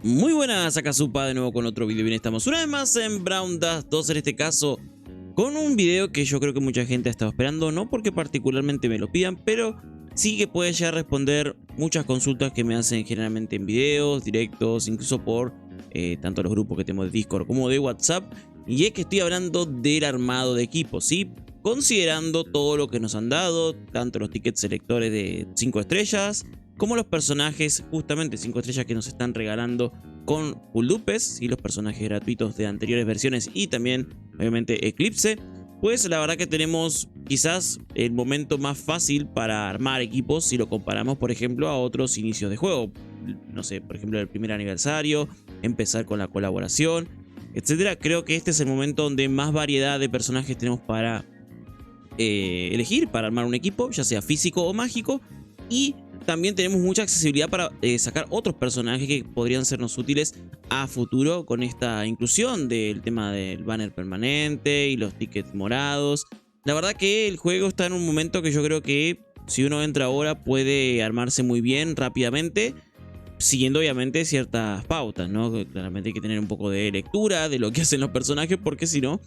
Muy buenas, acá Supa de nuevo con otro video. Bien, estamos una vez más en Brawl Stars 2, en este caso con un video que yo creo que mucha gente ha estado esperando, no porque particularmente me lo pidan, pero sí que puede llegar a responder muchas consultas que me hacen generalmente en videos, directos, incluso por tanto los grupos que tenemos de Discord como de WhatsApp. Y es que estoy hablando del armado de equipos, ¿sí? Considerando todo lo que nos han dado, tanto los tickets selectores de 5 estrellas, como los personajes justamente 5 estrellas que nos están regalando con Full Dupes y los personajes gratuitos de anteriores versiones y también obviamente Eclipse. Pues la verdad que tenemos quizás el momento más fácil para armar equipos si lo comparamos por ejemplo a otros inicios de juego. No sé, por ejemplo el primer aniversario, empezar con la colaboración, etcétera. Creo que este es el momento donde más variedad de personajes tenemos para elegir, para armar un equipo, ya sea físico o mágico. Y también tenemos mucha accesibilidad para sacar otros personajes que podrían sernos útiles a futuro con esta inclusión del tema del banner permanente y los tickets morados. La verdad que el juego está en un momento que yo creo que si uno entra ahora puede armarse muy bien rápidamente, siguiendo obviamente ciertas pautas, ¿no? Claramente hay que tener un poco de lectura de lo que hacen los personajes porque si no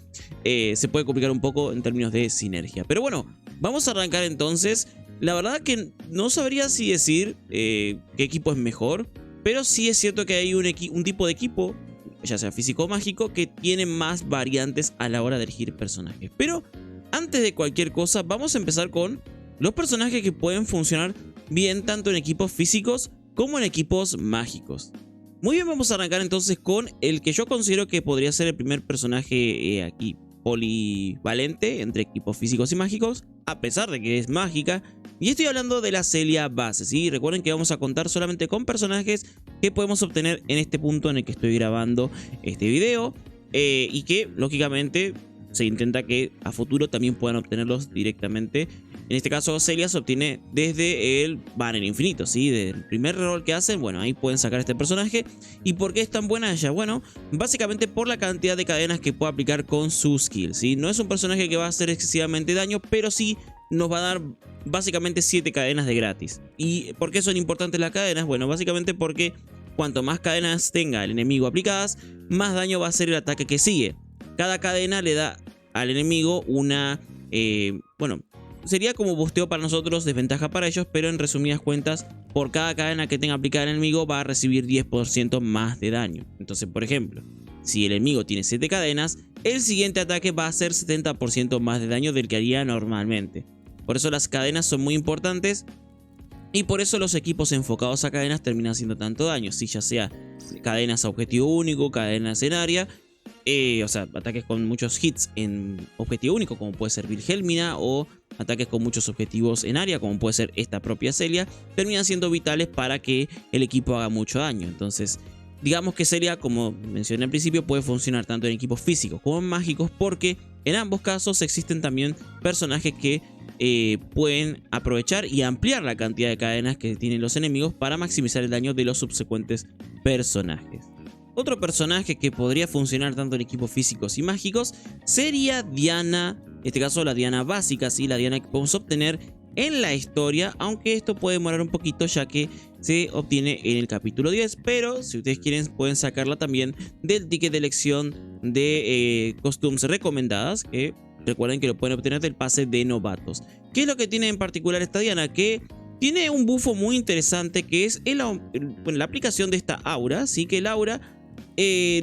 se puede complicar un poco en términos de sinergia. Pero bueno, vamos a arrancar entonces. La verdad que no sabría si decir qué equipo es mejor, pero sí es cierto que hay un tipo de equipo, ya sea físico o mágico, que tiene más variantes a la hora de elegir personajes. Pero antes de cualquier cosa, vamos a empezar con los personajes que pueden funcionar bien tanto en equipos físicos como en equipos mágicos. Muy bien, vamos a arrancar entonces con el que yo considero que podría ser el primer personaje aquí polivalente entre equipos físicos y mágicos, a pesar de que es mágica. Y estoy hablando de la Celia base, ¿sí? Recuerden que vamos a contar solamente con personajes que podemos obtener en este punto en el que estoy grabando este video. Y que, lógicamente, se intenta que a futuro también puedan obtenerlos directamente. En este caso, Celia se obtiene desde el banner infinito, ¿sí? Del primer rol que hacen, bueno, ahí pueden sacar este personaje. ¿Y por qué es tan buena ella? Bueno, básicamente por la cantidad de cadenas que puede aplicar con su skill, ¿sí? No es un personaje que va a hacer excesivamente daño, pero sí nos va a dar básicamente 7 cadenas de gratis. ¿Y por qué son importantes las cadenas? Bueno, básicamente porque cuanto más cadenas tenga el enemigo aplicadas, más daño va a hacer el ataque que sigue. Cada cadena le da al enemigo una... bueno, sería como busteo para nosotros, desventaja para ellos, pero en resumidas cuentas, por cada cadena que tenga aplicada el enemigo va a recibir 10% más de daño. Entonces, por ejemplo, si el enemigo tiene 7 cadenas, el siguiente ataque va a hacer 70% más de daño del que haría normalmente. Por eso las cadenas son muy importantes y por eso los equipos enfocados a cadenas terminan haciendo tanto daño. Si ya sea cadenas a objetivo único, cadenas en área, o sea, ataques con muchos hits en objetivo único, como puede ser Vilhelmina, o ataques con muchos objetivos en área, como puede ser esta propia Celia, terminan siendo vitales para que el equipo haga mucho daño. Entonces, digamos que Celia, como mencioné al principio, puede funcionar tanto en equipos físicos como en mágicos, porque en ambos casos existen también personajes que pueden aprovechar y ampliar la cantidad de cadenas que tienen los enemigos para maximizar el daño de los subsecuentes personajes. Otro personaje que podría funcionar tanto en equipos físicos y mágicos sería Diana, en este caso la Diana básica, ¿sí? La Diana que podemos obtener en la historia, aunque esto puede demorar un poquito ya que se obtiene en el capítulo 10, pero si ustedes quieren pueden sacarla también del ticket de elección de costumes recomendadas, que recuerden que lo pueden obtener del pase de novatos. ¿Qué es lo que tiene en particular esta Diana? Que tiene un buffo muy interesante que es la aplicación de esta aura, ¿sí? Que el aura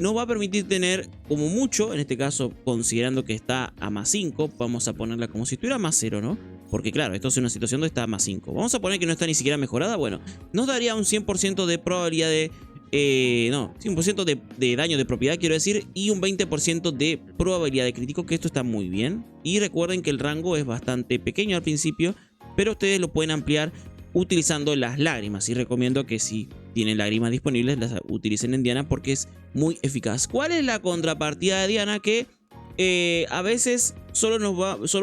nos va a permitir tener como mucho, en este caso considerando que está a más 5, vamos a ponerla como si estuviera a más 0, ¿no? Porque claro, esto es una situación donde está a más 5. Vamos a poner que no está ni siquiera mejorada, bueno, nos daría un 100% de probabilidad de... no, 100% de daño de propiedad quiero decir, y un 20% de probabilidad de crítico, que esto está muy bien. Y recuerden que el rango es bastante pequeño al principio, pero ustedes lo pueden ampliar utilizando las lágrimas, y recomiendo que si tienen lágrimas disponibles las utilicen en Diana porque es muy eficaz. ¿Cuál es la contrapartida de Diana? Que a veces solo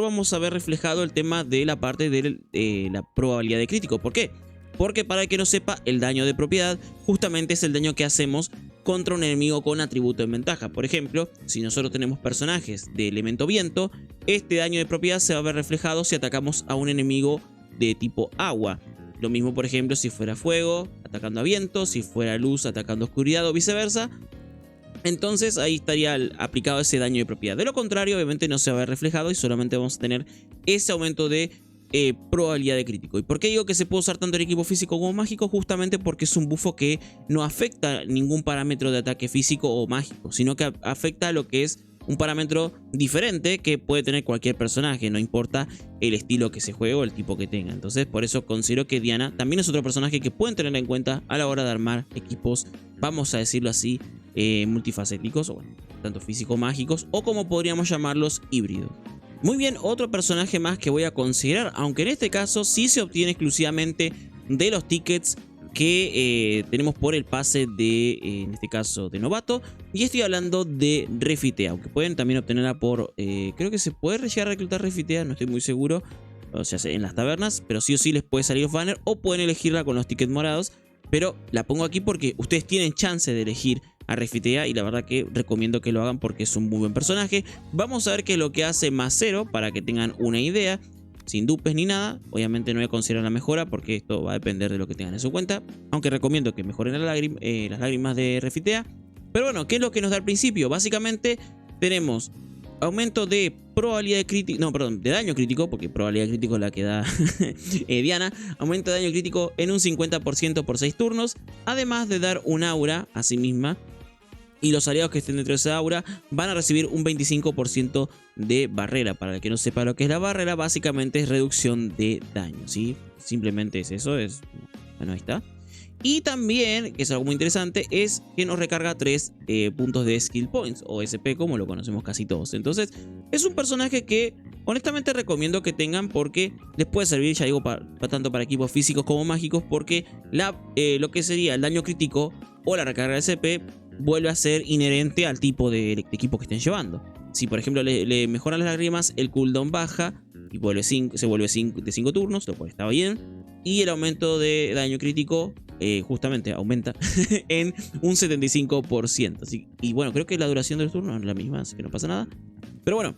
vamos a ver reflejado el tema de la parte de la probabilidad de crítico. ¿Por qué? Porque para el que no sepa, el daño de propiedad justamente es el daño que hacemos contra un enemigo con atributo en ventaja. Por ejemplo, si nosotros tenemos personajes de elemento viento, este daño de propiedad se va a ver reflejado si atacamos a un enemigo de tipo agua. Lo mismo, por ejemplo, si fuera fuego, atacando a viento, si fuera luz, atacando a oscuridad o viceversa. Entonces ahí estaría aplicado ese daño de propiedad. De lo contrario, obviamente no se va a ver reflejado y solamente vamos a tener ese aumento de probabilidad de crítico. ¿Y por qué digo que se puede usar tanto en equipo físico como mágico? Justamente porque es un bufo que no afecta ningún parámetro de ataque físico o mágico, sino que afecta a lo que es un parámetro diferente que puede tener cualquier personaje, no importa el estilo que se juegue o el tipo que tenga. Entonces por eso considero que Diana también es otro personaje que pueden tener en cuenta a la hora de armar equipos, vamos a decirlo así, multifacéticos, o bueno, tanto físico-mágicos o como podríamos llamarlos híbridos. Muy bien, otro personaje más que voy a considerar, aunque en este caso sí se obtiene exclusivamente de los tickets que tenemos por el pase de, en este caso, de novato. Y estoy hablando de Refitea, aunque pueden también obtenerla por, creo que se puede llegar a reclutar Refitea, no estoy muy seguro, o sea, en las tabernas, pero sí o sí les puede salir banner o pueden elegirla con los tickets morados. Pero la pongo aquí porque ustedes tienen chance de elegir a Refitea y la verdad que recomiendo que lo hagan porque es un muy buen personaje. Vamos a ver qué es lo que hace Macero para que tengan una idea. Sin dupes ni nada, obviamente no voy a considerar la mejora porque esto va a depender de lo que tengan en su cuenta. Aunque recomiendo que mejoren las lágrimas de Refitea. Pero bueno, ¿qué es lo que nos da al principio? Básicamente tenemos aumento de probabilidad de crítico, no, perdón, de daño crítico, porque probabilidad de crítico es la que da Diana. Aumento de daño crítico en un 50% por 6 turnos, además de dar un aura a sí misma. Y los aliados que estén dentro de esa aura van a recibir un 25% de barrera. Para el que no sepa lo que es la barrera, básicamente es reducción de daño, ¿sí? Simplemente es eso, bueno, ahí está. Y también, que es algo muy interesante, es que nos recarga 3 puntos de skill points, o SP como lo conocemos casi todos. Entonces, es un personaje que honestamente recomiendo que tengan porque les puede servir, ya digo, tanto para equipos físicos como mágicos, porque lo que sería el daño crítico o la recarga de SP vuelve a ser inherente al tipo de equipo que estén llevando. Si por ejemplo le mejoran las lágrimas, el cooldown baja y se vuelve de 5 turnos, lo cual está bien. Y el aumento de daño crítico justamente aumenta en un 75%. Y bueno, creo que la duración del turno es la misma, así que no pasa nada. Pero bueno,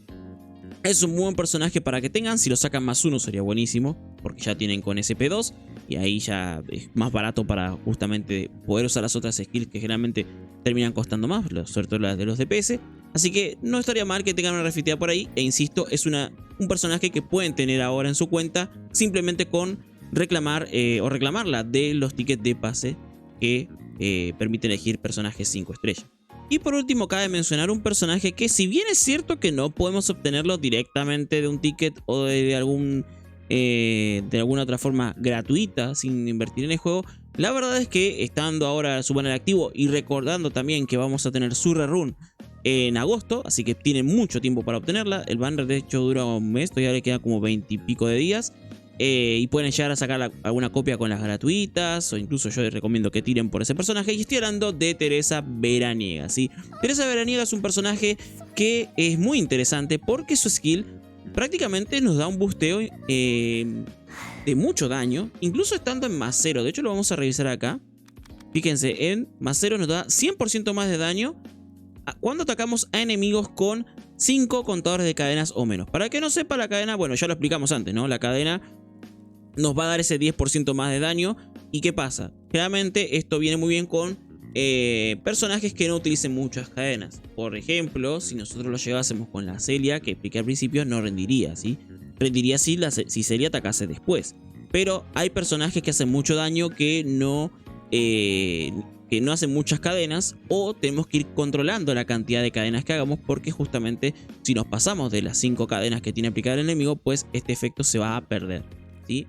es un buen personaje para que tengan. Si lo sacan +1 sería buenísimo, porque ya tienen con SP2 y ahí ya es más barato para justamente poder usar las otras skills que generalmente terminan costando más, sobre todo las de los DPS. Así que no estaría mal que tengan una Refitea por ahí. E insisto, es un personaje que pueden tener ahora en su cuenta simplemente con reclamar o reclamarla de los tickets de pase que permiten elegir personajes 5 estrellas. Y por último cabe mencionar un personaje que, si bien es cierto que no podemos obtenerlo directamente de un ticket o de alguna otra forma gratuita sin invertir en el juego, la verdad es que estando ahora su banner activo y recordando también que vamos a tener su rerun en agosto, así que tienen mucho tiempo para obtenerla. El banner de hecho dura un mes, todavía le queda como 20 y pico de días. Y pueden llegar a sacar alguna copia con las gratuitas, o incluso yo les recomiendo que tiren por ese personaje. Y estoy hablando de Teresa Veraniega, ¿sí? Teresa Veraniega es un personaje que es muy interesante porque su skill prácticamente nos da un boosteo de mucho daño, incluso estando en +0. De hecho lo vamos a revisar acá. Fíjense, en +0 nos da 100% más de daño cuando atacamos a enemigos con 5 contadores de cadenas o menos. Para que no sepa, la cadena, bueno, ya lo explicamos antes, ¿no? La cadena nos va a dar ese 10% más de daño. ¿Y qué pasa? Generalmente esto viene muy bien con personajes que no utilicen muchas cadenas. Por ejemplo, si nosotros lo llevásemos con la Celia, que expliqué al principio, no rendiría, ¿sí? Rendiría si Celia atacase después. Pero hay personajes que hacen mucho daño que no hacen muchas cadenas, o tenemos que ir controlando la cantidad de cadenas que hagamos, porque justamente si nos pasamos de las 5 cadenas que tiene aplicada el enemigo, pues este efecto se va a perder, ¿sí?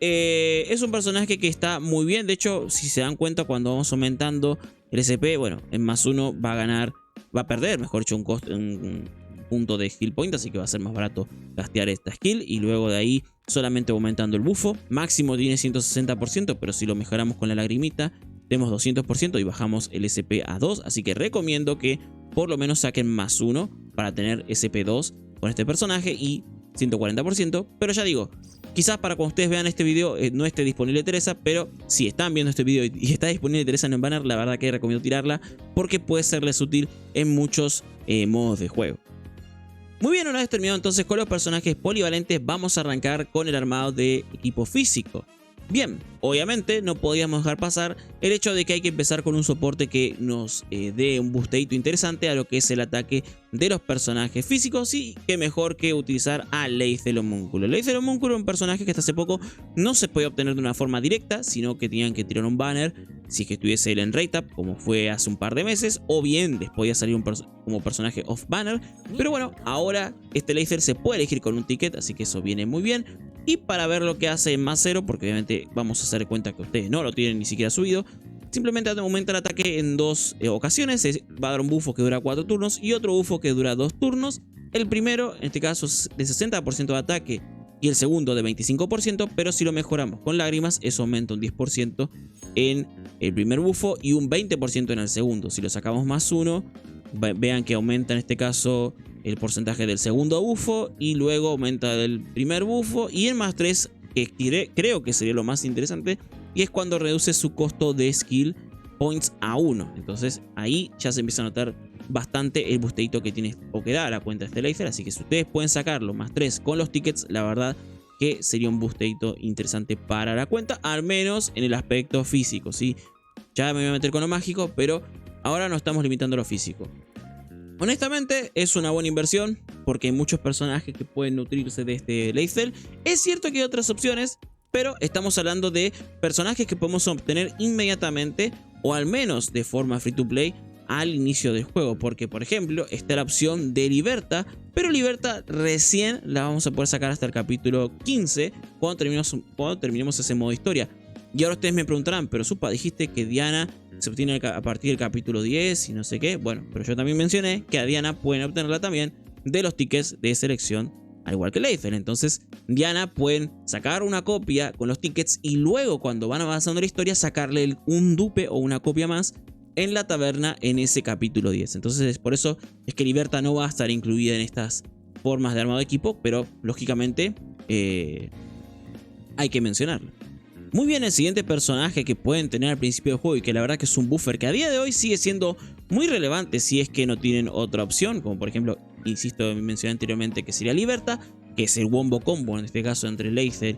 Es un personaje que está muy bien. De hecho, si se dan cuenta, cuando vamos aumentando el SP, bueno, en +1 va a perder, mejor dicho, un punto de skill point, así que va a ser más barato gastear esta skill. Y luego de ahí solamente aumentando el bufo. Máximo tiene 160%, pero si lo mejoramos con la lagrimita tenemos 200% y bajamos el SP a 2. Así que recomiendo que por lo menos saquen +1 para tener SP2 con este personaje y 140%. Pero ya digo, quizás para cuando ustedes vean este video no esté disponible Teresa, pero si están viendo este video y está disponible Teresa en el banner, la verdad que recomiendo tirarla porque puede serles útil en muchos modos de juego. Muy bien, una vez terminado entonces con los personajes polivalentes, vamos a arrancar con el armado de equipo físico. Bien, obviamente no podíamos dejar pasar el hecho de que hay que empezar con un soporte que nos dé un boostadito interesante a lo que es el ataque de los personajes físicos, y que mejor que utilizar a Leith el Homúnculo. Leith el Homúnculo es un personaje que hasta hace poco no se podía obtener de una forma directa, sino que tenían que tirar un banner si es que estuviese él en rate up, como fue hace un par de meses, o bien les podía salir como personaje off banner. Pero bueno, ahora este Leith se puede elegir con un ticket, así que eso viene muy bien. Y para ver lo que hace en más 0, porque obviamente vamos a hacer cuenta que ustedes no lo tienen ni siquiera subido, simplemente aumenta el ataque en 2 ocasiones. Va a dar un bufo que dura 4 turnos y otro bufo que dura 2 turnos. El primero, en este caso, es de 60% de ataque y el segundo de 25%, pero si lo mejoramos con lágrimas, eso aumenta un 10% en el primer bufo y un 20% en el segundo. Si lo sacamos más 1, vean que aumenta en este caso el porcentaje del segundo bufo y luego aumenta del primer bufo, y en más 3, que creo que sería lo más interesante, y es cuando reduce su costo de skill points a 1. Entonces ahí ya se empieza a notar bastante el boostadito que tiene o que da a la cuenta de este Leith. Así que si ustedes pueden sacarlo más 3 con los tickets, la verdad que sería un boostadito interesante para la cuenta, al menos en el aspecto físico, ¿sí? Ya me voy a meter con lo mágico, pero ahora no estamos limitando lo físico. Honestamente es una buena inversión porque hay muchos personajes que pueden nutrirse de este Leith. Es cierto que hay otras opciones, pero estamos hablando de personajes que podemos obtener inmediatamente o al menos de forma free to play al inicio del juego, porque por ejemplo está la opción de Liberta, pero Liberta recién la vamos a poder sacar hasta el capítulo 15 cuando terminemos ese modo historia. Y ahora ustedes me preguntarán, pero Supa, dijiste que Diana se obtiene a partir del capítulo 10 y no sé qué. Bueno, pero yo también mencioné que a Diana pueden obtenerla también de los tickets de selección, al igual que Leith. Entonces Diana pueden sacar una copia con los tickets y luego cuando van avanzando la historia sacarle un dupe o una copia más en la taberna en ese capítulo 10. Entonces por eso es que Liberta no va a estar incluida en estas formas de armado de equipo, pero lógicamente hay que mencionarlo. Muy bien, el siguiente personaje que pueden tener al principio del juego y que la verdad que es un buffer que a día de hoy sigue siendo muy relevante si es que no tienen otra opción, como por ejemplo, insisto, mencioné anteriormente que sería Liberta, que es el wombo combo en este caso entre Leith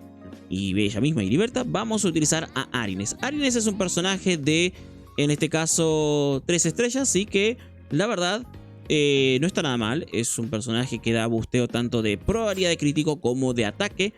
y ella misma y Liberta. Vamos a utilizar a Arines. Arines es un personaje de, en este caso, 3 estrellas, así que la verdad no está nada mal. Es un personaje que da busteo tanto de probabilidad de crítico como de ataque.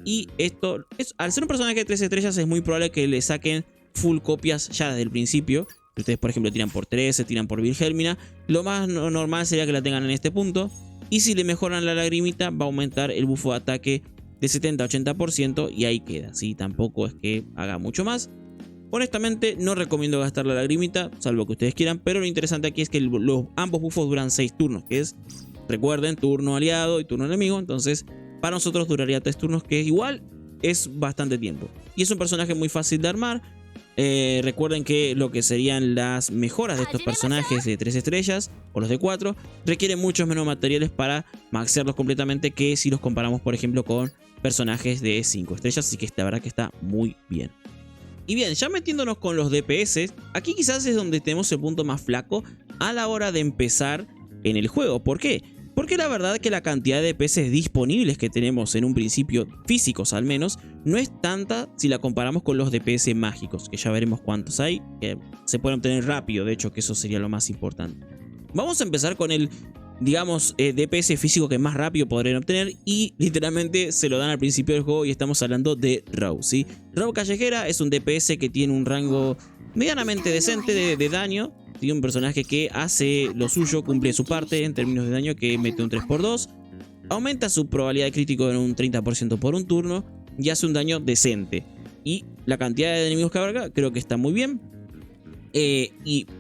Y esto, al ser un personaje de 3 estrellas, es muy probable que le saquen full copias ya desde el principio. Si ustedes, por ejemplo, tiran por 13, tiran por Vilhelmina, lo más normal sería que la tengan en este punto. Y si le mejoran la lagrimita, va a aumentar el bufo de ataque de 70 a 80% y ahí queda, ¿sí? Tampoco es que haga mucho más. Honestamente, no recomiendo gastar la lagrimita, salvo que ustedes quieran, pero lo interesante aquí es que ambos bufos duran 6 turnos, que es, recuerden, turno aliado y turno enemigo. Entonces para nosotros duraría 3 turnos, que igual es bastante tiempo. Y es un personaje muy fácil de armar. Recuerden que lo que serían las mejoras de estos personajes de 3 estrellas o los de 4 requieren muchos menos materiales para maxearlos completamente que si los comparamos, por ejemplo, con personajes de 5 estrellas. Así que la verdad que está muy bien. Y bien, ya metiéndonos con los DPS, aquí quizás es donde tenemos el punto más flaco a la hora de empezar en el juego. ¿Por qué? Porque la verdad que la cantidad de DPS disponibles que tenemos en un principio, físicos al menos, no es tanta si la comparamos con los DPS mágicos, que ya veremos cuántos hay, que se pueden obtener rápido, de hecho que eso sería lo más importante. Vamos a empezar con el, digamos, DPS físico que más rápido podrían obtener y literalmente se lo dan al principio del juego y estamos hablando de Rogue, ¿sí? Rogue Callejera es un DPS que tiene un rango medianamente decente de daño. Tiene un personaje que hace lo suyo, cumple su parte en términos de daño, que mete un 3×2. Aumenta su probabilidad de crítico en un 30% por un turno y hace un daño decente. Y la cantidad de enemigos que abarca creo que está muy bien. E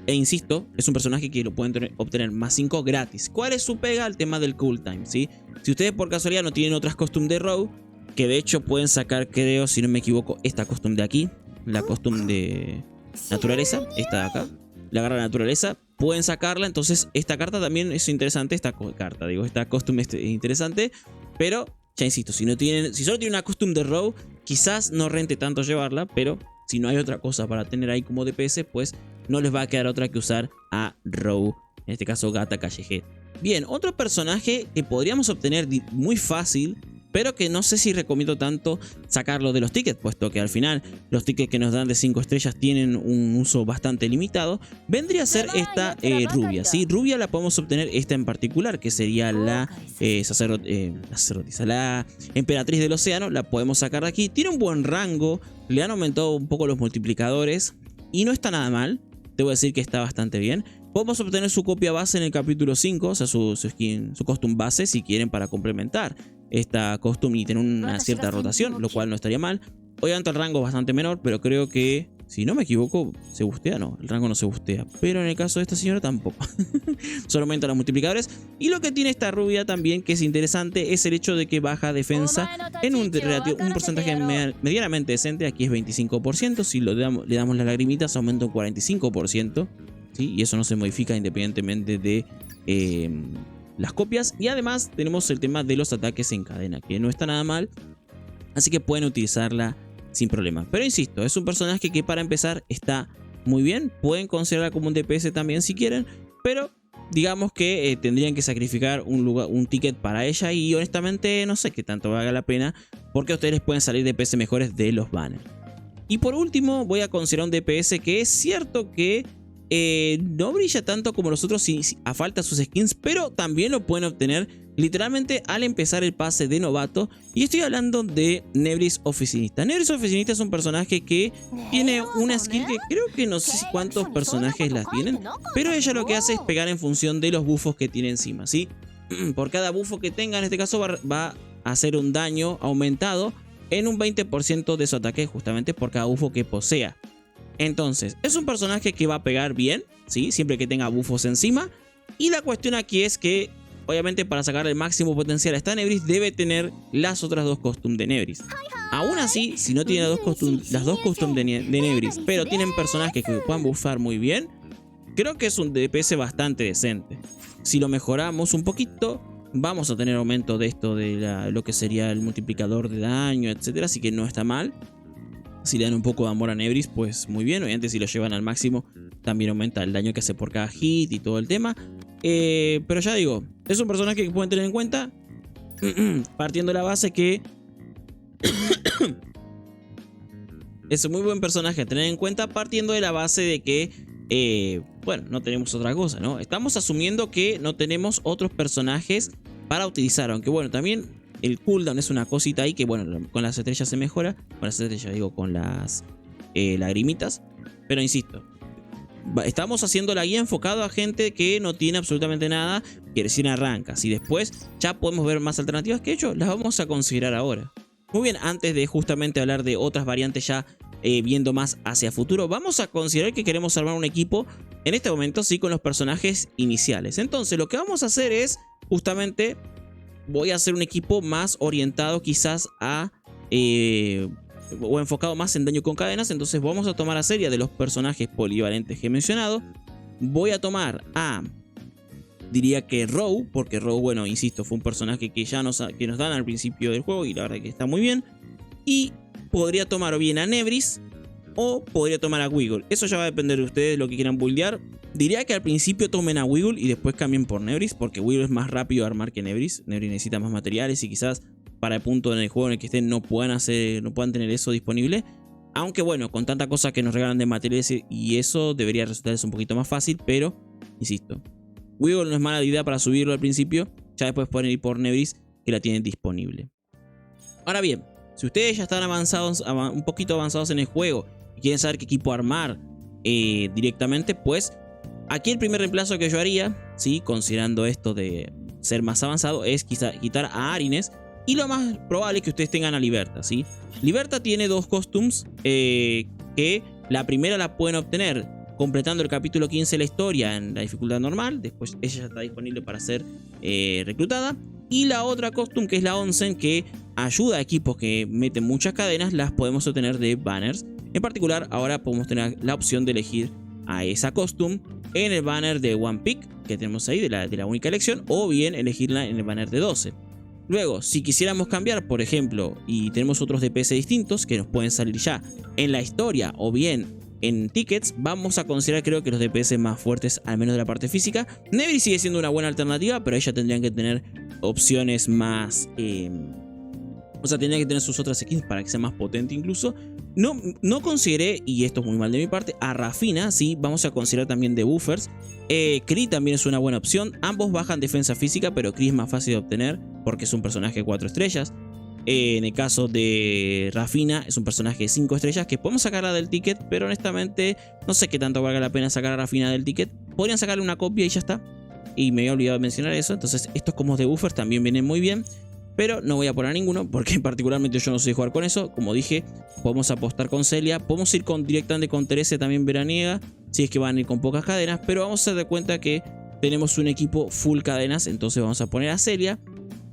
insisto, es un personaje que lo pueden obtener más 5 gratis. ¿Cuál es su pega? El tema del cooltime, ¿sí? Si ustedes por casualidad no tienen otras costumes de Rogue, que de hecho pueden sacar, creo, si no me equivoco, esta costumbre de aquí. La costumbre de naturaleza, esta de acá. La garra de naturaleza, pueden sacarla. Entonces esta carta también es interesante. Esta costumbre es interesante. Pero ya insisto, si solo tienen una costumbre de Rogue, quizás no rente tanto llevarla. Pero si no hay otra cosa para tener ahí como DPS, pues no les va a quedar otra que usar a Rogue, en este caso Gata Callejera. Bien, otro personaje que podríamos obtener muy fácil, pero que no sé si recomiendo tanto sacarlo de los tickets, puesto que al final los tickets que nos dan de 5 estrellas tienen un uso bastante limitado. Vendría a ser esta rubia, ¿sí? Rubia la podemos obtener esta en particular, que sería la sacerdotisa, la emperatriz del océano. La podemos sacar de aquí, tiene un buen rango, le han aumentado un poco los multiplicadores y no está nada mal. Debo decir que está bastante bien. Podemos obtener su copia base en el capítulo 5, o sea, su skin, su costume base, si quieren, para complementar esta costume y tener una cierta rotación, lo cual no estaría mal. Obviamente el rango es bastante menor, pero creo que, si no me equivoco, se bustea. No, el rango no se bustea, pero en el caso de esta señora tampoco. Solo aumenta los multiplicadores. Y lo que tiene esta rubia también, que es interesante, es el hecho de que baja defensa en un porcentaje medianamente decente. Aquí es 25%, si le damos las lagrimitas aumenta un 45%. ¿Sí? Y eso no se modifica independientemente de las copias. Y además tenemos el tema de los ataques en cadena, que no está nada mal, así que pueden utilizarla sin problema. Pero insisto, es un personaje que para empezar está muy bien. Pueden considerarla como un DPS también si quieren, pero digamos que tendrían que sacrificar un ticket para ella. Y honestamente no sé qué tanto valga la pena, porque ustedes pueden salir DPS mejores de los banners. Y por último voy a considerar un DPS que es cierto que no brilla tanto como los otros a falta de sus skins, pero también lo pueden obtener literalmente al empezar el pase de novato. Y estoy hablando de Nebris Oficinista. Nebris Oficinista es un personaje que tiene una skill que creo que no sé cuántos personajes la tienen, pero ella lo que hace es pegar en función de los buffos que tiene encima, ¿sí? Por cada buffo que tenga, en este caso va a hacer un daño aumentado en un 20% de su ataque, justamente por cada bufo que posea. Entonces, es un personaje que va a pegar bien, ¿sí? Siempre que tenga buffos encima. Y la cuestión aquí es que, obviamente, para sacar el máximo potencial a esta Nebris, debe tener las otras dos costumes de Nebris. Aún así, si no tiene las dos costumes de Nebris, pero tienen personajes que puedan buffar muy bien, creo que es un DPS bastante decente. Si lo mejoramos un poquito, vamos a tener aumento de esto de lo que sería el multiplicador de daño, etcétera. Así que no está mal. Si le dan un poco de amor a Nebris, pues muy bien. Obviamente si lo llevan al máximo, también aumenta el daño que hace por cada hit y todo el tema. Pero ya digo, es un personaje que pueden tener en cuenta. Partiendo de la base que es un muy buen personaje a tener en cuenta. Partiendo de la base de que, bueno, no tenemos otra cosa, ¿no? Estamos asumiendo que no tenemos otros personajes para utilizar. Aunque bueno, también el cooldown es una cosita ahí que, bueno, con las estrellas se mejora. Con las estrellas, digo, con las lagrimitas. Pero insisto, estamos haciendo la guía enfocado a gente que no tiene absolutamente nada, que recién arranca. Si después ya podemos ver más alternativas que ellos, las vamos a considerar ahora. Muy bien, antes de justamente hablar de otras variantes ya viendo más hacia futuro, vamos a considerar que queremos armar un equipo en este momento, sí, con los personajes iniciales. Entonces lo que vamos a hacer es justamente... voy a hacer un equipo más orientado quizás a... o enfocado más en daño con cadenas. Entonces vamos a tomar a serie de los personajes polivalentes que he mencionado. Voy a tomar a... diría que Row, porque Row, bueno, insisto, fue un personaje que ya nos dan al principio del juego y la verdad que está muy bien. Y podría tomar o bien a Nebris o podría tomar a Wiggle. Eso ya va a depender de ustedes lo que quieran buildear. Diría que al principio tomen a Wiggle y después cambien por Nebris, porque Wiggle es más rápido de armar que Nebris. Nebris necesita más materiales y quizás para el punto en el juego en el que estén no puedan tener eso disponible. Aunque bueno, con tanta cosa que nos regalan de materiales y eso debería resultarles un poquito más fácil, pero insisto, Wiggle no es mala idea para subirlo al principio. Ya después pueden ir por Nebris, que la tienen disponible. Ahora bien, si ustedes ya están un poquito avanzados en el juego y quieren saber qué equipo armar directamente, pues aquí el primer reemplazo que yo haría, ¿sí? Considerando esto de ser más avanzado, es quitar a Arines. Y lo más probable es que ustedes tengan a Liberta, ¿sí? Liberta tiene dos costumes que la primera la pueden obtener completando el capítulo 15 de la historia en la dificultad normal. Después ella ya está disponible para ser reclutada. Y la otra costume, que es la Onsen, que ayuda a equipos que meten muchas cadenas, las podemos obtener de banners. En particular, ahora podemos tener la opción de elegir a esa costume en el banner de One Pick que tenemos ahí de la única elección, o bien elegirla en el banner de 12. Luego, si quisiéramos cambiar, por ejemplo, y tenemos otros DPS distintos que nos pueden salir ya en la historia o bien en tickets, vamos a considerar, creo que los DPS más fuertes, al menos de la parte física. Nebris sigue siendo una buena alternativa, pero ella tendrían que tener opciones más O sea, tenía que tener sus otras skins para que sea más potente incluso. No consideré, y esto es muy mal de mi parte, a Rafina, sí, vamos a considerar también de buffers. Kree también es una buena opción. Ambos bajan defensa física, pero Kree es más fácil de obtener porque es un personaje de 4 estrellas. En el caso de Rafina es un personaje de 5 estrellas que podemos sacarla del ticket, pero honestamente no sé qué tanto valga la pena sacar a Rafina del ticket. Podrían sacarle una copia y ya está. Y me había olvidado de mencionar eso. Entonces estos combos de buffers también vienen muy bien. Pero no voy a poner ninguno porque particularmente yo no sé jugar con eso. Como dije, podemos apostar con Celia. Podemos ir directamente con Therese también veraniega, si es que van a ir con pocas cadenas. Pero vamos a dar cuenta que tenemos un equipo full cadenas. Entonces vamos a poner a Celia.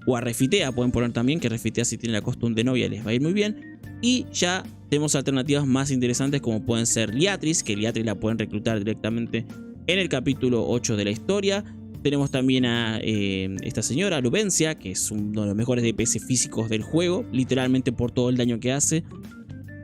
O a Refitea pueden poner también, que Refitea si tiene la costumbre de novia les va a ir muy bien. Y ya tenemos alternativas más interesantes como pueden ser Liatris, que Liatris la pueden reclutar directamente en el capítulo 8 de la historia. Tenemos también a esta señora, Luvencia, que es uno de los mejores DPS físicos del juego, literalmente por todo el daño que hace,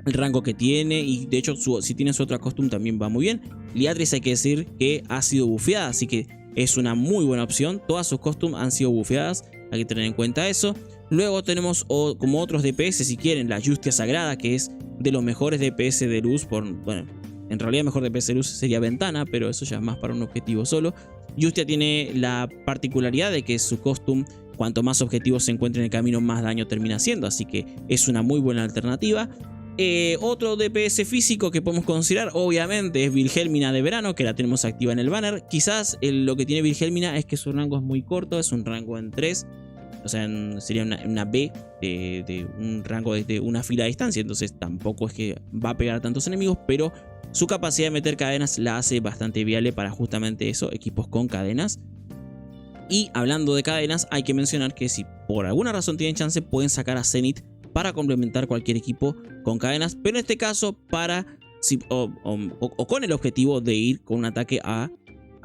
el rango que tiene, y de hecho si tiene su otra costumbre también va muy bien. Liatris hay que decir que ha sido bufeada, así que es una muy buena opción. Todas sus costumbres han sido bufeadas, hay que tener en cuenta eso. Luego tenemos como otros DPS, si quieren, la Justia Sagrada, que es de los mejores DPS de luz. Bueno, en realidad mejor DPS de luz sería Ventana, pero eso ya es más para un objetivo solo. Justia tiene la particularidad de que su costume, cuanto más objetivos se encuentren en el camino, más daño termina haciendo, así que es una muy buena alternativa. Otro DPS físico que podemos considerar obviamente es Wilhelmina de verano, que la tenemos activa en el banner. Quizás lo que tiene Wilhelmina es que su rango es muy corto, es un rango en 3. O sea, sería una B de un rango de una fila de distancia. Entonces tampoco es que va a pegar a tantos enemigos, pero su capacidad de meter cadenas la hace bastante viable para justamente eso, equipos con cadenas. Y hablando de cadenas, hay que mencionar que si por alguna razón tienen chance, pueden sacar a Zenith para complementar cualquier equipo con cadenas, pero en este caso o con el objetivo de ir con un ataque a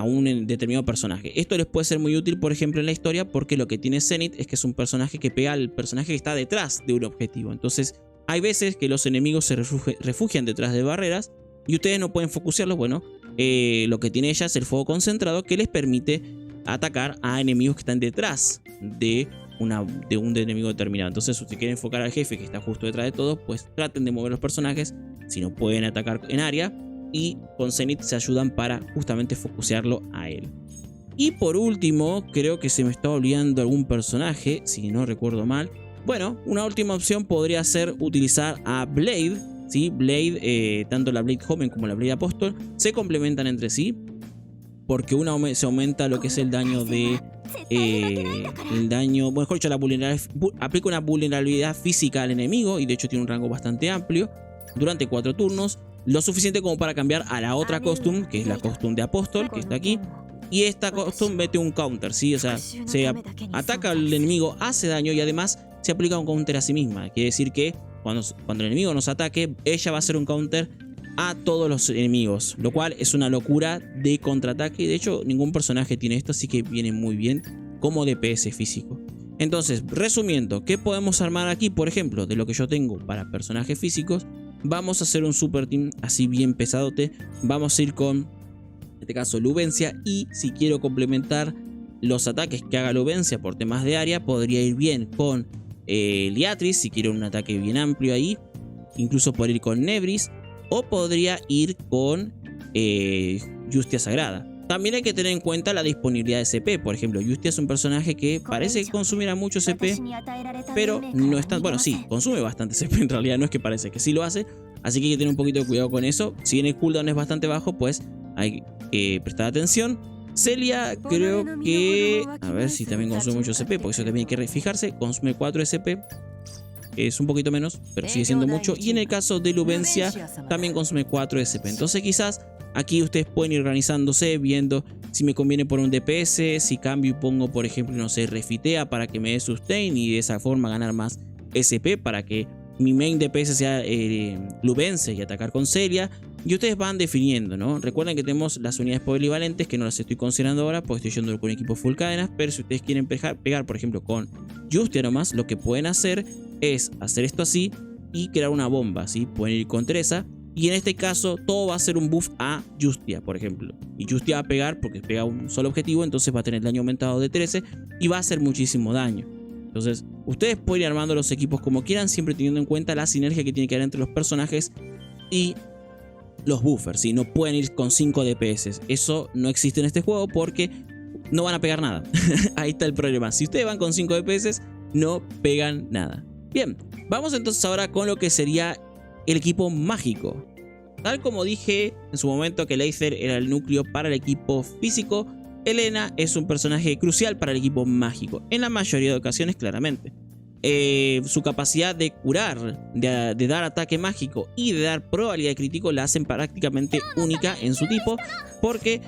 un determinado personaje. Esto les puede ser muy útil, por ejemplo, en la historia, porque lo que tiene Zenith es que es un personaje que pega al personaje que está detrás de un objetivo. Entonces hay veces que los enemigos se refugian detrás de barreras y ustedes no pueden focusearlos. Bueno, lo que tiene ella es el fuego concentrado, que les permite atacar a enemigos que están detrás de un enemigo determinado. Entonces, si quieren enfocar al jefe que está justo detrás de todos, pues traten de mover los personajes. Si no pueden atacar en área, y con Zenith se ayudan para justamente focusearlo a él. Y por último, creo que se me está olvidando algún personaje, si no recuerdo mal. Bueno, una última opción podría ser utilizar a Blade. ¿Sí? Blade, tanto la Blade joven como la Blade Apóstol se complementan entre sí, porque una se aumenta lo que es el daño de bueno, mejor dicho, aplica una vulnerabilidad física al enemigo, y de hecho tiene un rango bastante amplio durante 4 turnos, lo suficiente como para cambiar a la otra costume, que es la costume de Apóstol, que está aquí. Y esta costume mete un counter, ¿sí? O sea, se ataca al enemigo, hace daño y además se aplica un counter a sí misma. Quiere decir que cuando el enemigo nos ataque, ella va a hacer un counter a todos los enemigos, lo cual es una locura de contraataque. Y de hecho ningún personaje tiene esto, así que viene muy bien como DPS físico. Entonces, resumiendo, ¿qué podemos armar aquí? Por ejemplo, de lo que yo tengo para personajes físicos, vamos a hacer un super team así bien pesadote. Vamos a ir con, en este caso, Luvencia, y si quiero complementar los ataques que haga Luvencia por temas de área, podría ir bien con Liatris, si quiero un ataque bien amplio ahí. Incluso podría ir con Nebris, o podría ir con Justia Sagrada. También hay que tener en cuenta la disponibilidad de CP. Por ejemplo, Justia es un personaje que parece que consumirá mucho CP, pero no es tan... Bueno, sí, consume bastante CP en realidad, no es que parece que sí lo hace. Así que hay que tener un poquito de cuidado con eso. Si bien el cooldown es bastante bajo, pues hay que prestar atención. Celia creo que... A ver si también consume mucho CP, porque eso también hay que fijarse. Consume 4 SP. Es un poquito menos, pero sigue siendo mucho. Y en el caso de Luvencia también consume 4 SP. Entonces quizás aquí ustedes pueden ir organizándose, viendo si me conviene por un DPS, si cambio y pongo, por ejemplo, no sé, Refitea para que me dé sustain y de esa forma ganar más SP para que mi main DPS sea Luvencia y atacar con Celia. Y ustedes van definiendo, ¿no? Recuerden que tenemos las unidades polivalentes, que no las estoy considerando ahora porque estoy yendo con equipo full cadenas. Pero si ustedes quieren pegar, por ejemplo, con Justia nomás, lo que pueden hacer es hacer esto así y crear una bomba, ¿sí? Pueden ir con Teresa. Y en este caso todo va a ser un buff a Justia, por ejemplo. Y Justia va a pegar porque pega un solo objetivo, entonces va a tener el daño aumentado de 13 y va a hacer muchísimo daño. Entonces, ustedes pueden ir armando los equipos como quieran, siempre teniendo en cuenta la sinergia que tiene que haber entre los personajes y los buffers, ¿sí? No pueden ir con 5 DPS. Eso no existe en este juego porque no van a pegar nada. Ahí está el problema. Si ustedes van con 5 DPS, no pegan nada. Bien, vamos entonces ahora con lo que sería el equipo mágico. Tal como dije en su momento que Leither era el núcleo para el equipo físico, Elena es un personaje crucial para el equipo mágico, en la mayoría de ocasiones claramente. Su capacidad de curar, de dar ataque mágico y de dar probabilidad de crítico la hacen prácticamente única en su tipo, porque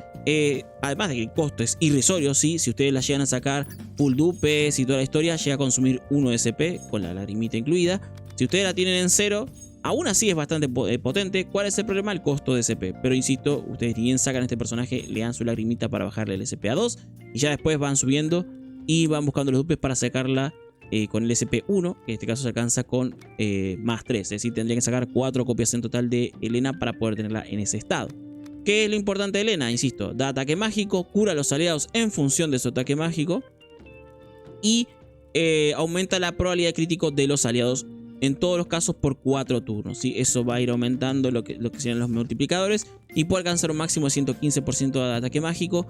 además de que el costo es irrisorio, ¿sí? Si ustedes la llegan a sacar full dupes y toda la historia, llega a consumir 1 SP con la lagrimita incluida. Si ustedes la tienen en 0, aún así es bastante potente. ¿Cuál es el problema? El costo de SP. Pero insisto, ustedes ni bien sacan a este personaje, le dan su lagrimita para bajarle el SP a 2. Y ya después van subiendo y van buscando los dupes para sacarla con el SP1. Que en este caso se alcanza con más 3. Es decir, tendrían que sacar 4 copias en total de Elena para poder tenerla en ese estado. ¿Qué es lo importante de Elena? Insisto, da ataque mágico, cura a los aliados en función de su ataque mágico. Y aumenta la probabilidad de crítico de los aliados en todos los casos por 4 turnos, ¿sí? Eso va a ir aumentando lo que serían los multiplicadores y puede alcanzar un máximo de 115% de ataque mágico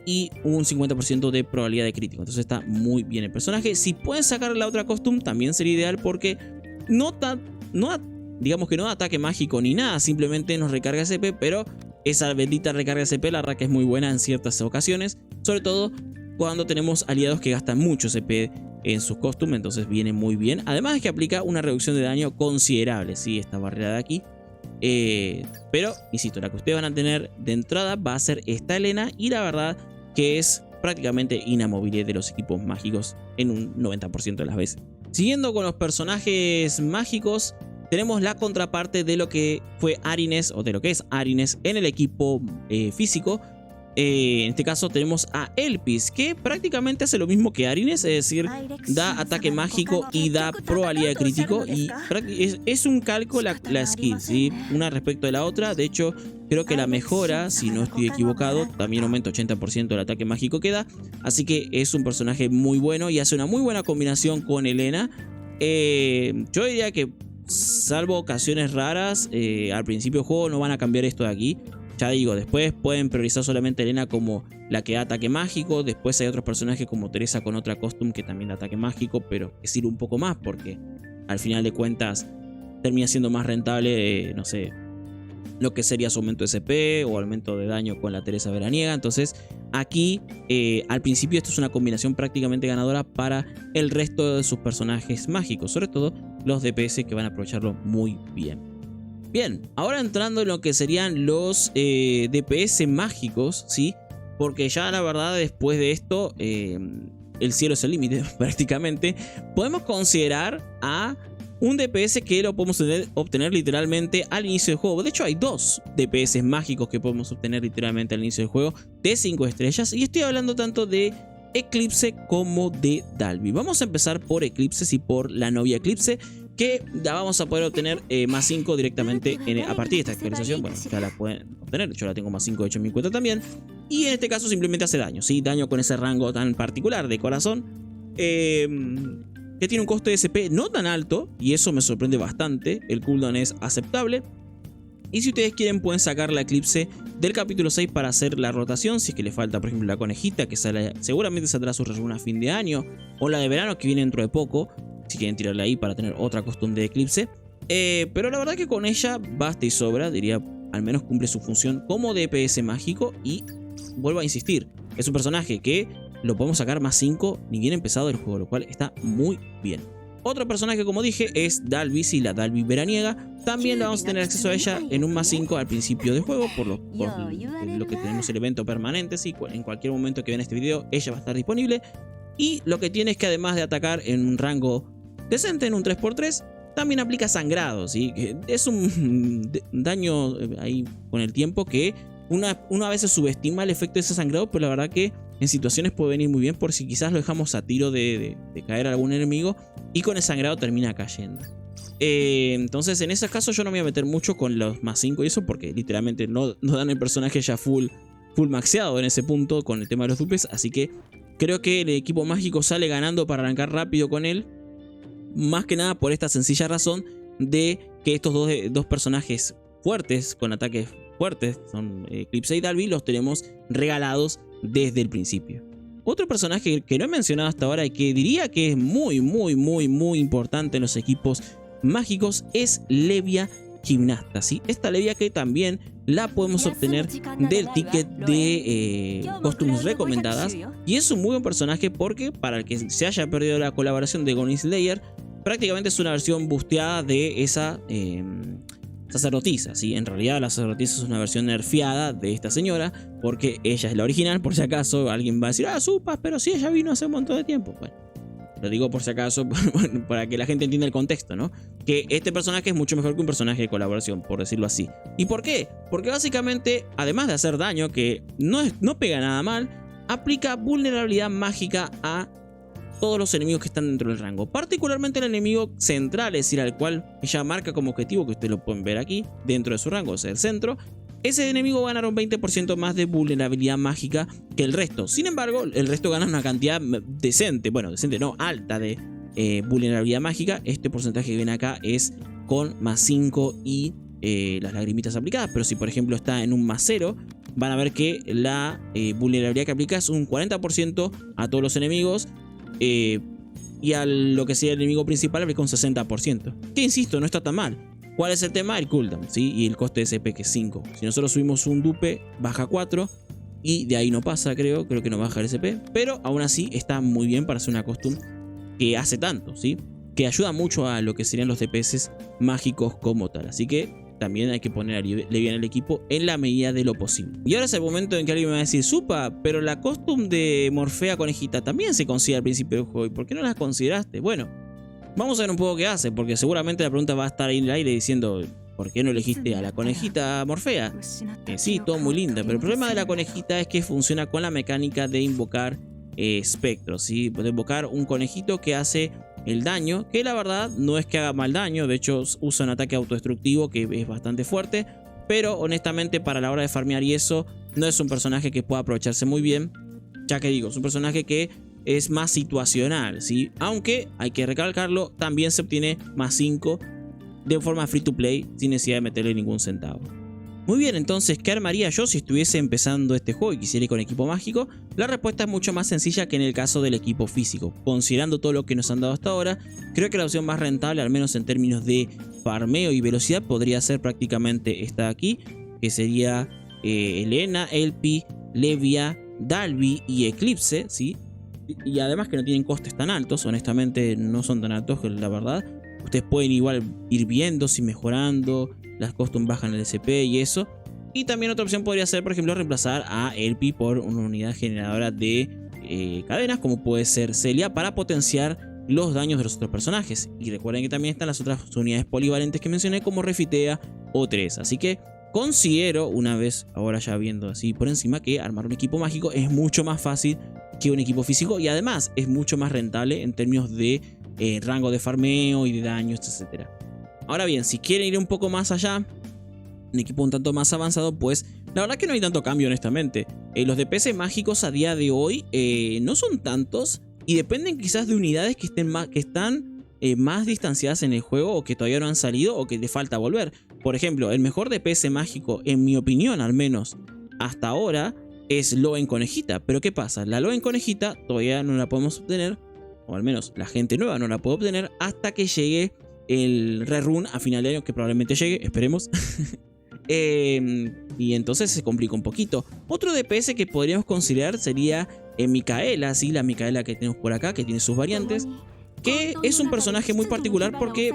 y un 50% de probabilidad de crítico. Entonces está muy bien el personaje. Si pueden sacar la otra costume también sería ideal porque digamos que no da ataque mágico ni nada, simplemente nos recarga SP, pero esa bendita recarga SP la verdad que es muy buena en ciertas ocasiones, sobre todo cuando tenemos aliados que gastan mucho SP en sus costumes, entonces viene muy bien. Además es que aplica una reducción de daño considerable, ¿sí? Esta barrera de aquí. Pero, insisto, la que ustedes van a tener de entrada va a ser esta Elena y la verdad que es prácticamente inamovible de los equipos mágicos en un 90% de las veces. Siguiendo con los personajes mágicos, tenemos la contraparte de lo que fue Arines o de lo que es Arines en el equipo físico. En este caso tenemos a Elpis, que prácticamente hace lo mismo que Arines, es decir, da ataque mágico y da probabilidad de crítico. Y es un calco la skill, ¿sí? Una respecto de la otra. De hecho, creo que la mejora, si no estoy equivocado, también aumenta 80% el ataque mágico que da. Así que es un personaje muy bueno y hace una muy buena combinación con Elena. Yo diría que, salvo ocasiones raras, al principio del juego no van a cambiar esto de aquí. Ya digo, después pueden priorizar solamente a Elena como la que da ataque mágico. Después hay otros personajes como Teresa con otra costume que también da ataque mágico, pero que sirve un poco más porque al final de cuentas termina siendo más rentable, no sé, lo que sería su aumento de SP o aumento de daño con la Teresa veraniega. Entonces aquí al principio esto es una combinación prácticamente ganadora para el resto de sus personajes mágicos, sobre todo los DPS que van a aprovecharlo muy bien. Bien, ahora entrando en lo que serían los DPS mágicos, ¿sí? Porque ya la verdad después de esto el cielo es el límite prácticamente. Podemos considerar a un DPS que lo podemos obtener literalmente al inicio del juego. De hecho hay 2 DPS mágicos que podemos obtener literalmente al inicio del juego de 5 estrellas. Y estoy hablando tanto de Eclipse como de Dalby. Vamos a empezar por Eclipse y por la novia Eclipse, que la vamos a poder obtener más 5 directamente a partir de esta actualización. Bueno, ya la pueden obtener, yo la tengo más 5 de hecho en mi cuenta también. Y en este caso simplemente hace daño, ¿sí? Daño con ese rango tan particular de corazón, que tiene un coste de SP no tan alto, y eso me sorprende bastante. El cooldown es aceptable. Y si ustedes quieren pueden sacar la Eclipse del capítulo 6 para hacer la rotación. Si es que le falta por ejemplo la conejita, que seguramente saldrá su rerun a fin de año, o la de verano que viene dentro de poco, si quieren tirarla ahí para tener otra costumbre de Eclipse. Pero la verdad que con ella basta y sobra, diría, al menos cumple su función como DPS mágico. Y vuelvo a insistir, es un personaje que lo podemos sacar más 5 ni bien empezado el juego, lo cual está muy bien. Otro personaje, como dije, es Dalby, y la Dalby veraniega. También le vamos a tener acceso a ella en un más 5 al principio del juego, por lo que tenemos el evento permanente. ¿Sí? En cualquier momento que vean este video, ella va a estar disponible. Y lo que tiene es que además de atacar en un rango decente, en un 3×3, también aplica sangrado, ¿sí? Es un daño ahí con el tiempo que uno a veces subestima el efecto de ese sangrado, pero la verdad que en situaciones puede venir muy bien por si quizás lo dejamos a tiro de caer a algún enemigo y con el sangrado termina cayendo. Entonces en esos casos yo no me voy a meter mucho con los más 5 y eso, porque literalmente no dan el personaje ya full maxeado en ese punto con el tema de los dupes, así que creo que el equipo mágico sale ganando para arrancar rápido con él. Más que nada por esta sencilla razón de que estos dos personajes fuertes, con ataques fuertes, son Eclipse y Dalby, los tenemos regalados desde el principio. Otro personaje que no he mencionado hasta ahora y que diría que es muy importante en los equipos mágicos es Levia Gimnasta, ¿sí? Esta Levia que también la podemos obtener del ticket de costumes recomendadas, y es un muy buen personaje porque, para el que se haya perdido la colaboración de Goblin Slayer, prácticamente es una versión busteada de esa sacerdotisa, ¿sí? En realidad la sacerdotisa es una versión nerfeada de esta señora, porque ella es la original. Por si acaso alguien va a decir, ah, Supas, pero sí, ella vino hace un montón de tiempo. Bueno, lo digo por si acaso para que la gente entienda el contexto, ¿no? Que este personaje es mucho mejor que un personaje de colaboración, por decirlo así. ¿Y por qué? Porque básicamente, además de hacer daño, que no pega nada mal, aplica vulnerabilidad mágica a todos los enemigos que están dentro del rango, particularmente el enemigo central, es decir, al cual ella marca como objetivo, que ustedes lo pueden ver aquí, dentro de su rango, o sea, el centro. Ese enemigo va a ganar un 20% más de vulnerabilidad mágica que el resto. Sin embargo, el resto gana una cantidad decente, bueno, decente no, alta de vulnerabilidad mágica. Este porcentaje que viene acá es con +5 y las lagrimitas aplicadas, pero si por ejemplo está en un +0, van a ver que la vulnerabilidad que aplica es un 40% a todos los enemigos. Y a lo que sería el enemigo principal aplica un 60%. Que insisto, no está tan mal. ¿Cuál es el tema? El cooldown, ¿sí? Y el coste de SP, que es 5. Si nosotros subimos un dupe, baja 4. Y de ahí no pasa, creo que no baja el SP. Pero aún así está muy bien para hacer una costum que hace tanto, ¿sí? Que ayuda mucho a lo que serían los DPS mágicos como tal. Así que también hay que poner a Levia en el equipo en la medida de lo posible. Y ahora es el momento en que alguien me va a decir, Supa, pero la costum de Morfea Conejita también se considera al principio del juego, ¿y por qué no las consideraste? Bueno, vamos a ver un poco qué hace, porque seguramente la pregunta va a estar ahí en el aire diciendo, ¿por qué no elegiste a la conejita Morfea? Sí, todo muy linda, pero el problema de la conejita es que funciona con la mecánica de invocar espectros, ¿sí? Puede invocar un conejito que hace el daño, que la verdad no es que haga mal daño, de hecho usa un ataque autodestructivo que es bastante fuerte, pero honestamente para la hora de farmear y eso, no es un personaje que pueda aprovecharse muy bien, ya que digo, es un personaje que es más situacional, ¿sí? Aunque hay que recalcarlo, también se obtiene +5 de forma free to play sin necesidad de meterle ningún centavo. Muy bien, entonces, ¿qué armaría yo si estuviese empezando este juego y quisiera ir con equipo mágico? La respuesta es mucho más sencilla que en el caso del equipo físico. Considerando todo lo que nos han dado hasta ahora, creo que la opción más rentable, al menos en términos de farmeo y velocidad, podría ser prácticamente esta de aquí, que sería Elena, Elpi, Levia, Dalby y Eclipse, ¿sí? Y además que no tienen costes tan altos, honestamente no son tan altos, la verdad. Ustedes pueden igual ir viendo si mejorando, las costumes bajan el SP y eso. Y también otra opción podría ser, por ejemplo, reemplazar a Elpi por una unidad generadora de cadenas, como puede ser Celia, para potenciar los daños de los otros personajes. Y recuerden que también están las otras unidades polivalentes que mencioné, como Refitea o 3. Así que considero, una vez ahora ya viendo así por encima, que armar un equipo mágico es mucho más fácil que un equipo físico, y además es mucho más rentable en términos de rango de farmeo y de daños, etc. Ahora bien, si quieren ir un poco más allá, un equipo un tanto más avanzado, pues la verdad que no hay tanto cambio, honestamente. Los DPS mágicos a día de hoy no son tantos, y dependen quizás de unidades que están más distanciadas en el juego, o que todavía no han salido, o que le falta volver. Por ejemplo, el mejor DPS mágico, en mi opinión al menos, hasta ahora, es Loen Conejita. Pero ¿qué pasa? La Loen Conejita todavía no la podemos obtener, o al menos la gente nueva no la puede obtener, hasta que llegue el rerun a final de año, que probablemente llegue, esperemos. Y entonces se complica un poquito. Otro DPS que podríamos considerar sería Micaela, ¿sí? La Micaela que tenemos por acá, que tiene sus variantes, que es un personaje muy particular porque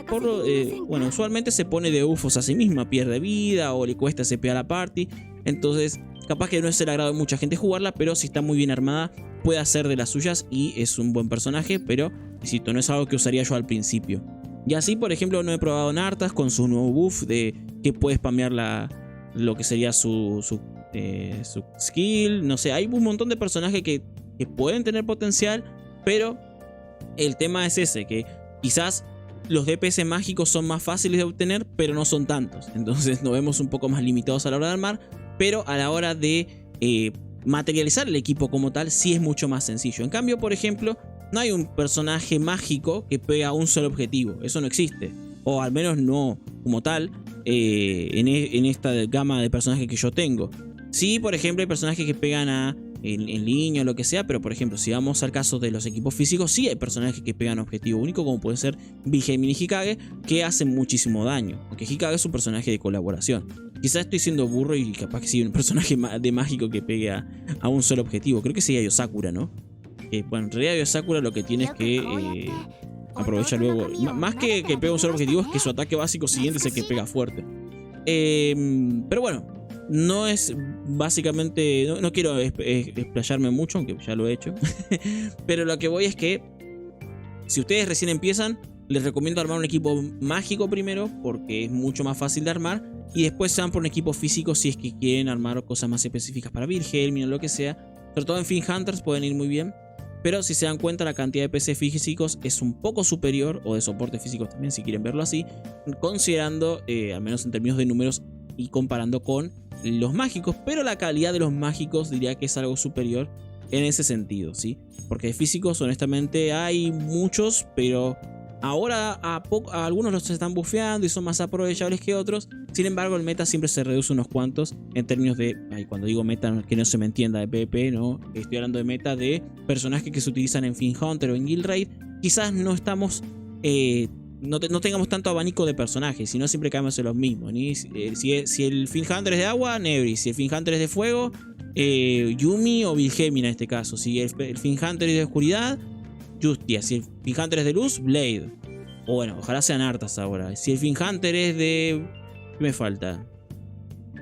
bueno, usualmente se pone de ufos a sí misma, pierde vida o le cuesta SP a la party. Entonces capaz que no es el agrado de mucha gente jugarla, pero si está muy bien armada puede hacer de las suyas y es un buen personaje, pero insisto, no es algo que usaría yo al principio. Y así, por ejemplo, no he probado Nartas con su nuevo buff de que puede spamear lo que sería su skill. No sé, hay un montón de personajes que pueden tener potencial, pero el tema es ese, que quizás los DPS mágicos son más fáciles de obtener, pero no son tantos. Entonces nos vemos un poco más limitados a la hora de armar, pero a la hora de materializar el equipo como tal sí es mucho más sencillo. En cambio, por ejemplo, no hay un personaje mágico que pega a un solo objetivo. Eso no existe. O al menos no como tal en esta gama de personajes que yo tengo. Sí, por ejemplo, hay personajes que pegan en línea o lo que sea, pero por ejemplo, si vamos al caso de los equipos físicos, sí hay personajes que pegan objetivo único, como puede ser Vilgemin y Hikage, que hacen muchísimo daño. Aunque Hikage es un personaje de colaboración. Quizás estoy siendo burro y capaz que sí un personaje de mágico que pegue a un solo objetivo. Creo que sería Yosakura, ¿no? Bueno, en realidad Yosakura lo que tiene es que aprovecha luego. Más que pegue un solo objetivo, es que su ataque básico siguiente es el que pega fuerte. Pero bueno, no es básicamente. No quiero explayarme mucho, aunque ya lo he hecho. Pero lo que voy es que si ustedes recién empiezan, les recomiendo armar un equipo mágico primero, porque es mucho más fácil de armar. Y después se van por un equipo físico si es que quieren armar cosas más específicas para Vilgemin o lo que sea. Sobre todo en Fiend Hunters pueden ir muy bien. Pero si se dan cuenta, la cantidad de PC físicos es un poco superior, o de soporte físicos también, si quieren verlo así, considerando, al menos en términos de números y comparando con los mágicos. Pero la calidad de los mágicos diría que es algo superior en ese sentido, ¿sí? Porque de físicos, honestamente, hay muchos, pero ahora a algunos los están bufeando y son más aprovechables que otros. Sin embargo, el meta siempre se reduce unos cuantos en términos de... cuando digo meta, que no se me entienda de PvP, no. Estoy hablando de meta de personajes que se utilizan en Fiend Hunter o en Guild Raid. Quizás no estamos... no tengamos tanto abanico de personajes, sino siempre caemos en los mismos. Si el Fiend Hunter es de agua, Nebri. Si el Fiend Hunter es de fuego, Yumi o Vilgemin en este caso. Si el Fiend Hunter es de oscuridad, Justia. Si el Fiend Hunter es de luz, Blade. O bueno, ojalá sean hartas ahora. Si el Fiend Hunter es de... ¿Qué me falta?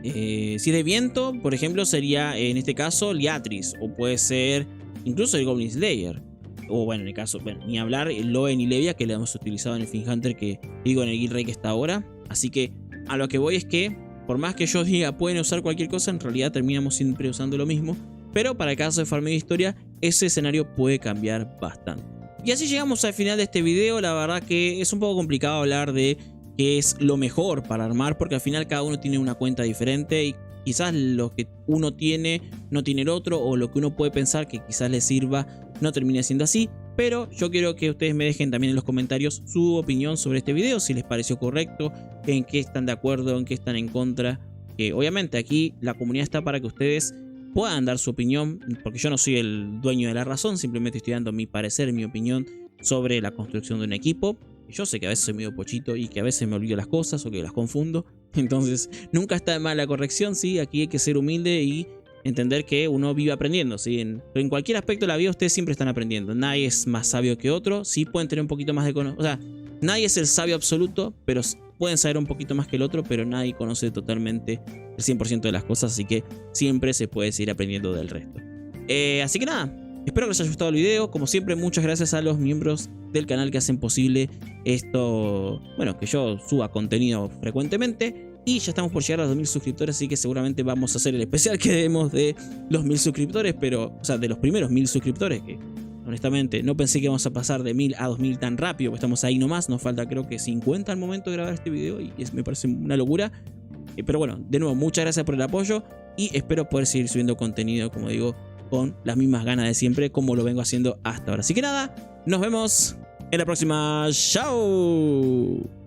Si es de viento, por ejemplo, sería en este caso Liatris. O puede ser incluso el Goblin Slayer. O bueno, en el caso, bueno, ni hablar Loen y Levia, que le hemos utilizado en el Fiend Hunter, que digo en el Guild Raid que está ahora. Así que a lo que voy es que, por más que yo diga pueden usar cualquier cosa, en realidad terminamos siempre usando lo mismo. Pero para el caso de farmeo de historia, ese escenario puede cambiar bastante. Y así llegamos al final de este video. La verdad que es un poco complicado hablar de qué es lo mejor para armar, porque al final cada uno tiene una cuenta diferente y quizás lo que uno tiene no tiene el otro, o lo que uno puede pensar que quizás le sirva no termine siendo así. Pero yo quiero que ustedes me dejen también en los comentarios su opinión sobre este video, si les pareció correcto, en qué están de acuerdo, en qué están en contra. Que obviamente aquí la comunidad está para que ustedes puedan dar su opinión, porque yo no soy el dueño de la razón, simplemente estoy dando mi parecer, mi opinión sobre la construcción de un equipo. Yo sé que a veces soy medio pochito y que a veces me olvido las cosas o que las confundo. Entonces nunca está de más la corrección, ¿sí? Aquí hay que ser humilde y entender que uno vive aprendiendo, ¿sí? En cualquier aspecto de la vida ustedes siempre están aprendiendo. Nadie es más sabio que otro. Sí pueden tener un poquito más de conocimiento. O sea, nadie es el sabio absoluto, pero pueden saber un poquito más que el otro, pero nadie conoce totalmente el 100% de las cosas. Así que siempre se puede seguir aprendiendo del resto. Así que nada. Espero que les haya gustado el video. Como siempre, muchas gracias a los miembros del canal que hacen posible esto. Bueno, que yo suba contenido frecuentemente. Y ya estamos por llegar a los 2000 suscriptores. Así que seguramente vamos a hacer el especial que debemos de los 1000 suscriptores. Pero, o sea, de los primeros 1000 suscriptores. Que honestamente no pensé que íbamos a pasar de 1000 a 2000 tan rápido. Porque estamos ahí nomás. Nos falta creo que 50 al momento de grabar este video. Y me parece una locura. Pero bueno, de nuevo, muchas gracias por el apoyo. Y espero poder seguir subiendo contenido, como digo, con las mismas ganas de siempre, como lo vengo haciendo hasta ahora. Así que nada, nos vemos en la próxima. ¡Chao!